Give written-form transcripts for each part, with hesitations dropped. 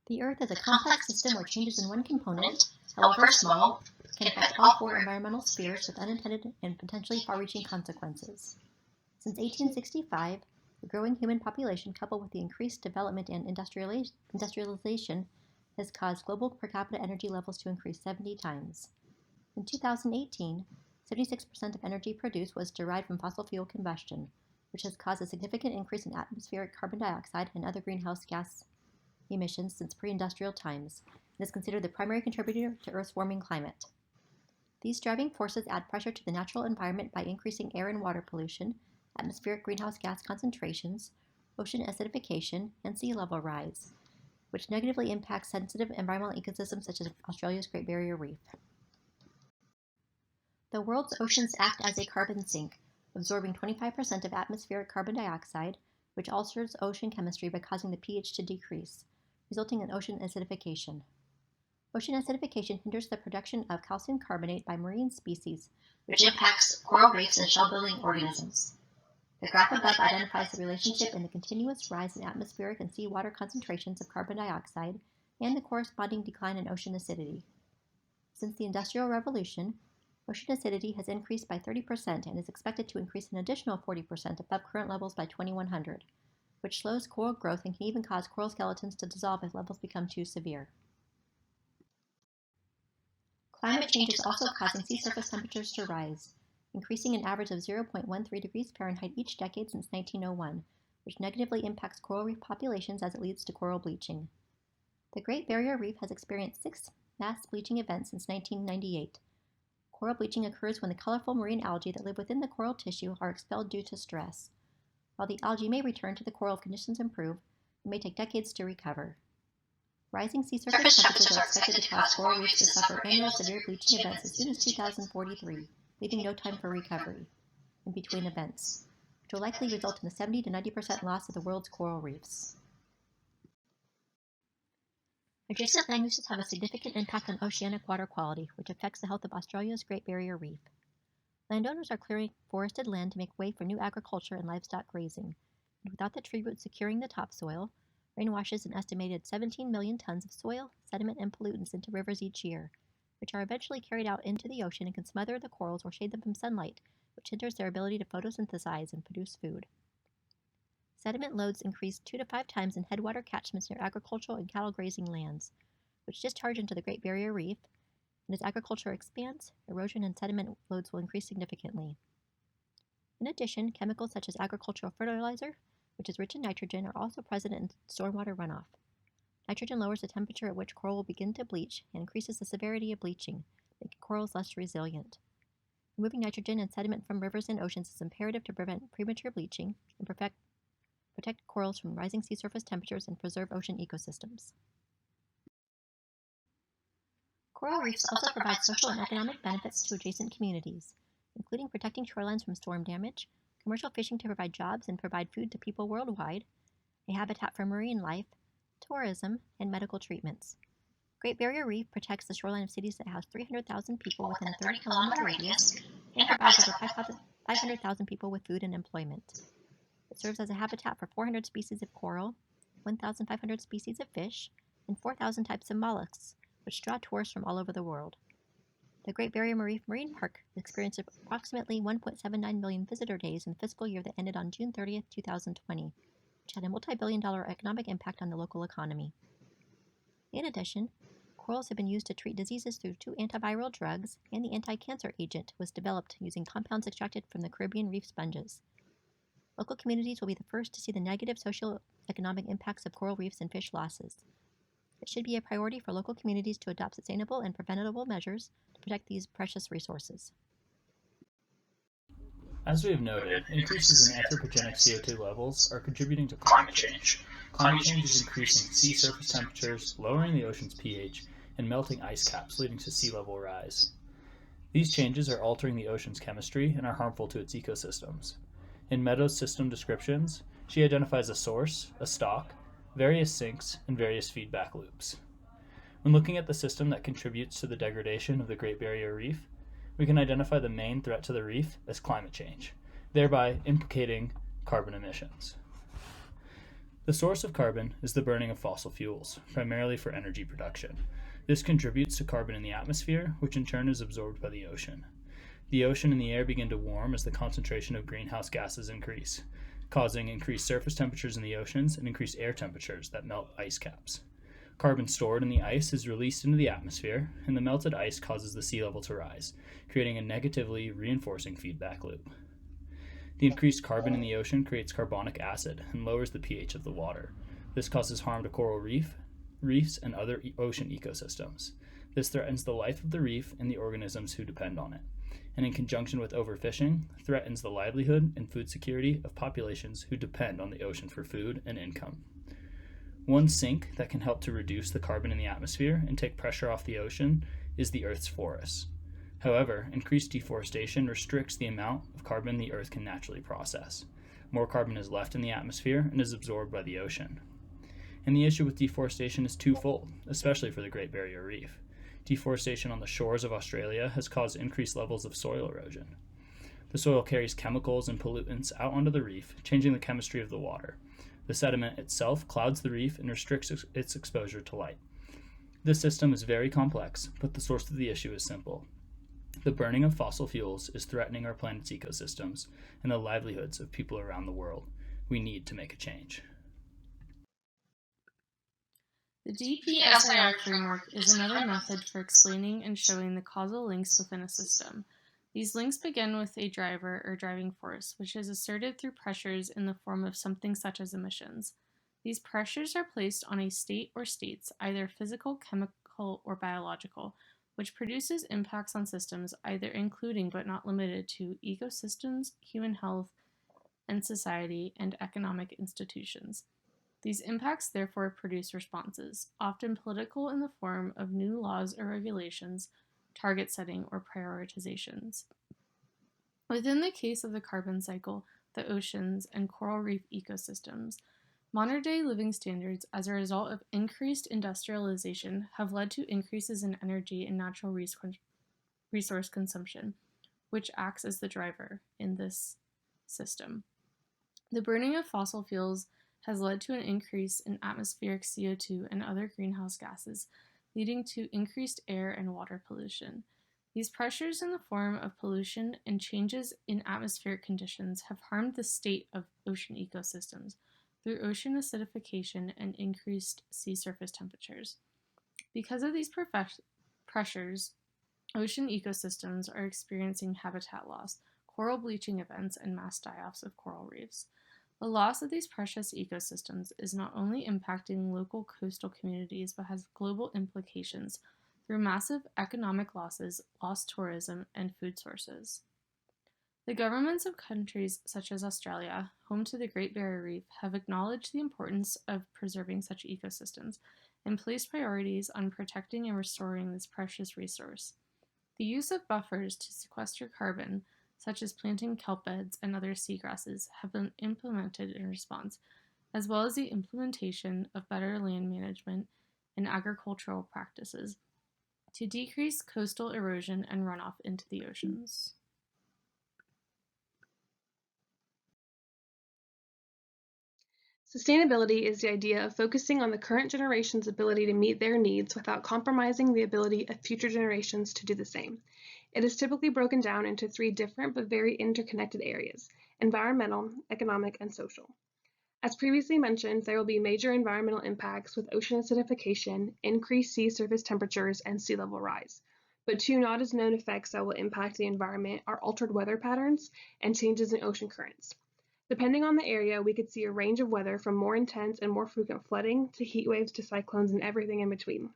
The Earth is a complex system where changes in one component, however small, can affect all four environmental spheres with unintended and potentially far-reaching consequences. Since 1865, the growing human population, coupled with the increased development and industrialization, has caused global per capita energy levels to increase 70 times. In 2018, 76% of energy produced was derived from fossil fuel combustion, which has caused a significant increase in atmospheric carbon dioxide and other greenhouse gas emissions since pre-industrial times, and is considered the primary contributor to Earth's warming climate. These driving forces add pressure to the natural environment by increasing air and water pollution, atmospheric greenhouse gas concentrations, ocean acidification, and sea level rise, which negatively impacts sensitive environmental ecosystems such as Australia's Great Barrier Reef. The world's oceans act as a carbon sink, absorbing 25% of atmospheric carbon dioxide, which alters ocean chemistry by causing the pH to decrease, resulting in ocean acidification. Ocean acidification hinders the production of calcium carbonate by marine species, which impacts coral reefs and shell-building organisms. The graph above identifies the relationship in the continuous rise in atmospheric and seawater concentrations of carbon dioxide and the corresponding decline in ocean acidity. Since the Industrial Revolution, ocean acidity has increased by 30% and is expected to increase an additional 40% above current levels by 2100, which slows coral growth and can even cause coral skeletons to dissolve if levels become too severe. Climate change is also causing sea surface temperatures to rise, increasing an average of 0.13 degrees Fahrenheit each decade since 1901, which negatively impacts coral reef populations as it leads to coral bleaching. The Great Barrier Reef has experienced 6 mass bleaching events since 1998. Coral bleaching occurs when the colorful marine algae that live within the coral tissue are expelled due to stress. While the algae may return to the coral if conditions improve, it may take decades to recover. Rising sea surface temperatures are expected to cause coral reefs to suffer annual severe bleaching events as soon as 2043, leaving no time for recovery in between events, which will likely result in a 70 to 90% loss of the world's coral reefs. Adjacent land uses have a significant impact on oceanic water quality, which affects the health of Australia's Great Barrier Reef. Landowners are clearing forested land to make way for new agriculture and livestock grazing, and without the tree roots securing the topsoil, rain washes an estimated 17 million tons of soil, sediment, and pollutants into rivers each year, which are eventually carried out into the ocean and can smother the corals or shade them from sunlight, which hinders their ability to photosynthesize and produce food. Sediment loads increase 2 to 5 times in headwater catchments near agricultural and cattle grazing lands, which discharge into the Great Barrier Reef, and as agriculture expands, erosion and sediment loads will increase significantly. In addition, chemicals such as agricultural fertilizer, which is rich in nitrogen, are also present in stormwater runoff. Nitrogen lowers the temperature at which coral will begin to bleach and increases the severity of bleaching, making corals less resilient. Removing nitrogen and sediment from rivers and oceans is imperative to prevent premature bleaching and protect corals from rising sea surface temperatures and preserve ocean ecosystems. Coral reefs also provide social and economic benefits to adjacent communities, including protecting shorelines from storm damage, commercial fishing to provide jobs and provide food to people worldwide, a habitat for marine life, tourism, and medical treatments. Great Barrier Reef protects the shoreline of cities that house 300,000 people within a 30-kilometer radius and provides over 500,000 people with food and employment. It serves as a habitat for 400 species of coral, 1,500 species of fish, and 4,000 types of mollusks, which draw tourists from all over the world. The Great Barrier Reef Marine Park experienced approximately 1.79 million visitor days in the fiscal year that ended on June 30, 2020, which had a multi-billion-dollar economic impact on the local economy. In addition, corals have been used to treat diseases through 2 antiviral drugs, and the anti-cancer agent was developed using compounds extracted from the Caribbean reef sponges. Local communities will be the first to see the negative socio-economic impacts of coral reefs and fish losses. It should be a priority for local communities to adopt sustainable and preventable measures to protect these precious resources. As we have noted, increases in anthropogenic CO2 levels are contributing to climate change. Climate change is increasing sea surface temperatures, lowering the ocean's pH, and melting ice caps, leading to sea level rise. These changes are altering the ocean's chemistry and are harmful to its ecosystems. In Meadows' system descriptions, she identifies a source, a stock, various sinks, and various feedback loops. When looking at the system that contributes to the degradation of the Great Barrier Reef, we can identify the main threat to the reef as climate change, thereby implicating carbon emissions. The source of carbon is the burning of fossil fuels, primarily for energy production. This contributes to carbon in the atmosphere, which in turn is absorbed by the ocean. The ocean and the air begin to warm as the concentration of greenhouse gases increase, causing increased surface temperatures in the oceans and increased air temperatures that melt ice caps. Carbon stored in the ice is released into the atmosphere, and the melted ice causes the sea level to rise, creating a negatively reinforcing feedback loop. The increased carbon in the ocean creates carbonic acid and lowers the pH of the water. This causes harm to coral reefs, and other ocean ecosystems. This threatens the life of the reef and the organisms who depend on it, and in conjunction with overfishing, threatens the livelihood and food security of populations who depend on the ocean for food and income. One sink that can help to reduce the carbon in the atmosphere and take pressure off the ocean is the Earth's forests. However, increased deforestation restricts the amount of carbon the Earth can naturally process. More carbon is left in the atmosphere and is absorbed by the ocean. And the issue with deforestation is twofold, especially for the Great Barrier Reef. Deforestation on the shores of Australia has caused increased levels of soil erosion. The soil carries chemicals and pollutants out onto the reef, changing the chemistry of the water. The sediment itself clouds the reef and restricts its exposure to light. This system is very complex, but the source of the issue is simple. The burning of fossil fuels is threatening our planet's ecosystems and the livelihoods of people around the world. We need to make a change. The DPSIR framework is another method for explaining and showing the causal links within a system. These links begin with a driver or driving force, which is asserted through pressures in the form of something such as emissions. These pressures are placed on a state or states, either physical, chemical, or biological, which produces impacts on systems either including but not limited to ecosystems, human health and society, and economic institutions. These impacts therefore produce responses, often political in the form of new laws or regulations, target setting, or prioritizations. Within the case of the carbon cycle, the oceans, and coral reef ecosystems, modern-day living standards as a result of increased industrialization have led to increases in energy and natural resource consumption, which acts as the driver in this system. The burning of fossil fuels has led to an increase in atmospheric CO2 and other greenhouse gases, leading to increased air and water pollution. These pressures in the form of pollution and changes in atmospheric conditions have harmed the state of ocean ecosystems through ocean acidification and increased sea surface temperatures. Because of these pressures, ocean ecosystems are experiencing habitat loss, coral bleaching events, and mass die-offs of coral reefs. The loss of these precious ecosystems is not only impacting local coastal communities but has global implications through massive economic losses, lost tourism, and food sources. The governments of countries such as Australia, home to the Great Barrier Reef, have acknowledged the importance of preserving such ecosystems and placed priorities on protecting and restoring this precious resource. The use of buffers to sequester carbon, such as planting kelp beds and other seagrasses, have been implemented in response, as well as the implementation of better land management and agricultural practices to decrease coastal erosion and runoff into the oceans. Sustainability is the idea of focusing on the current generation's ability to meet their needs without compromising the ability of future generations to do the same. It is typically broken down into three different but very interconnected areas: environmental, economic, and social. As previously mentioned, there will be major environmental impacts with ocean acidification, increased sea surface temperatures, and sea level rise. But two not as known effects that will impact the environment are altered weather patterns and changes in ocean currents. Depending on the area, we could see a range of weather from more intense and more frequent flooding to heat waves to cyclones and everything in between.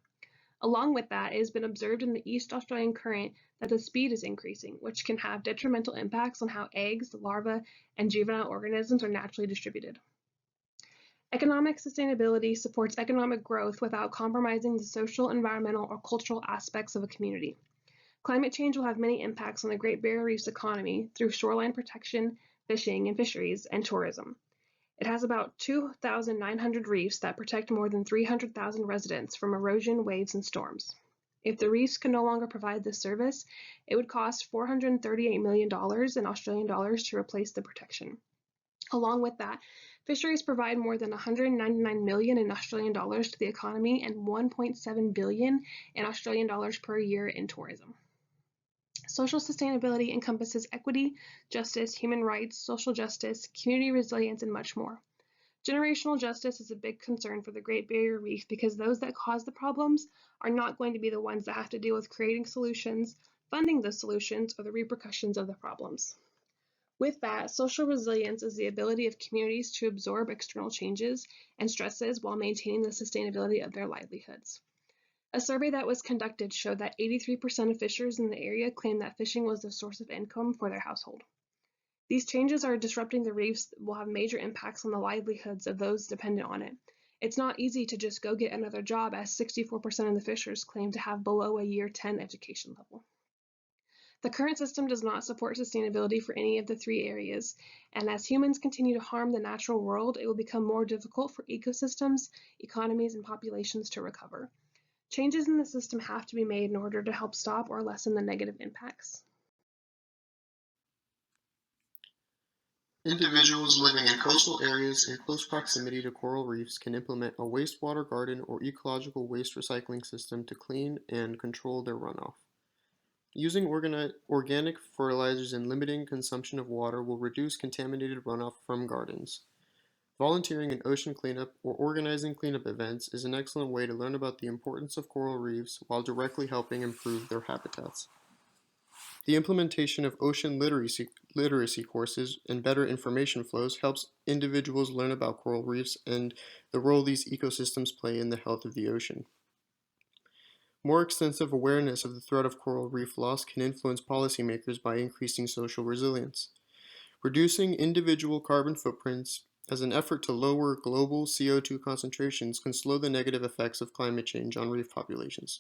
Along with that, it has been observed in the East Australian current that the speed is increasing, which can have detrimental impacts on how eggs, larvae, and juvenile organisms are naturally distributed. Economic sustainability supports economic growth without compromising the social, environmental, or cultural aspects of a community. Climate change will have many impacts on the Great Barrier Reef's economy through shoreline protection, fishing and fisheries, and tourism. It has about 2,900 reefs that protect more than 300,000 residents from erosion, waves, and storms. If the reefs can no longer provide this service, it would cost $438 million in Australian dollars to replace the protection. Along with that, fisheries provide more than 199 million in Australian dollars to the economy and 1.7 billion in Australian dollars per year in tourism. Social sustainability encompasses equity, justice, human rights, social justice, community resilience, and much more. Generational justice is a big concern for the Great Barrier Reef because those that cause the problems are not going to be the ones that have to deal with creating solutions, funding the solutions, or the repercussions of the problems. With that, social resilience is the ability of communities to absorb external changes and stresses while maintaining the sustainability of their livelihoods. A survey that was conducted showed that 83% of fishers in the area claimed that fishing was the source of income for their household. These changes are disrupting the reefs that will have major impacts on the livelihoods of those dependent on it. It's not easy to just go get another job, as 64% of the fishers claim to have below a year 10 education level. The current system does not support sustainability for any of the three areas, and as humans continue to harm the natural world, it will become more difficult for ecosystems, economies, and populations to recover. Changes in the system have to be made in order to help stop or lessen the negative impacts. Individuals living in coastal areas in close proximity to coral reefs can implement a wastewater garden or ecological waste recycling system to clean and control their runoff. Using organic fertilizers and limiting consumption of water will reduce contaminated runoff from gardens. Volunteering in ocean cleanup or organizing cleanup events is an excellent way to learn about the importance of coral reefs while directly helping improve their habitats. The implementation of ocean literacy courses and better information flows helps individuals learn about coral reefs and the role these ecosystems play in the health of the ocean. More extensive awareness of the threat of coral reef loss can influence policymakers by increasing social resilience. Reducing individual carbon footprints as an effort to lower global CO2 concentrations can slow the negative effects of climate change on reef populations.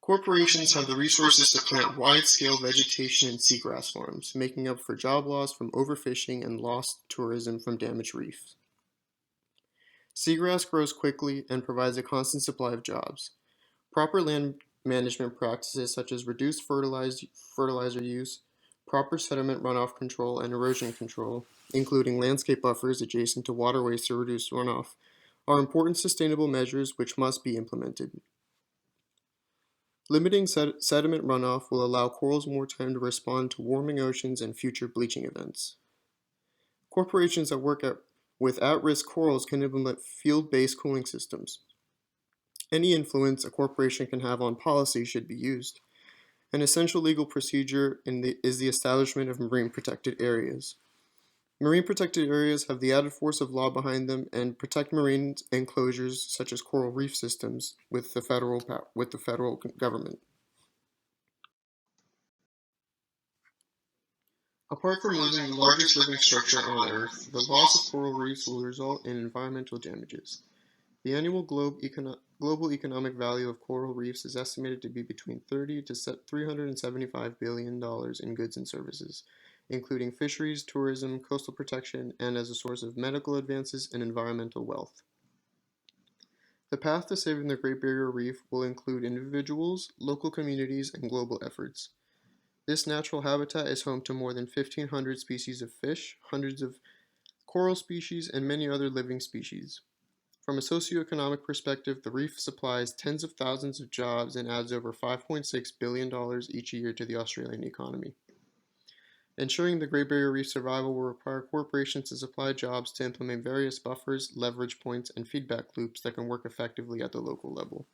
Corporations have the resources to plant wide-scale vegetation and seagrass farms, making up for job loss from overfishing and lost tourism from damaged reefs. Seagrass grows quickly and provides a constant supply of jobs. Proper land management practices such as reduced fertilizer use, proper sediment runoff control and erosion control, including landscape buffers adjacent to waterways to reduce runoff, are important sustainable measures which must be implemented. Limiting sediment runoff will allow corals more time to respond to warming oceans and future bleaching events. Corporations that work with at-risk corals can implement field-based cooling systems. Any influence a corporation can have on policy should be used. An essential legal procedure is the establishment of marine protected areas. Marine protected areas have the added force of law behind them and protect marine enclosures such as coral reef systems with the federal government. Apart from losing the largest living structure on Earth, the loss of coral reefs will result in environmental damages. The annual global economic value of coral reefs is estimated to be between $30 to $375 billion in goods and services, including fisheries, tourism, coastal protection, and as a source of medical advances and environmental wealth. The path to saving the Great Barrier Reef will include individuals, local communities, and global efforts. This natural habitat is home to more than 1,500 species of fish, hundreds of coral species, and many other living species. From a socioeconomic perspective, the reef supplies tens of thousands of jobs and adds over $5.6 billion each year to the Australian economy. Ensuring the Great Barrier Reef survival will require corporations to supply jobs to implement various buffers, leverage points, and feedback loops that can work effectively at the local level.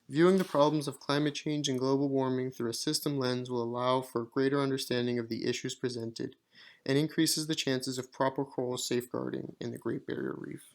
Viewing the problems of climate change and global warming through a system lens will allow for greater understanding of the issues presented and increases the chances of proper coral safeguarding in the Great Barrier Reef.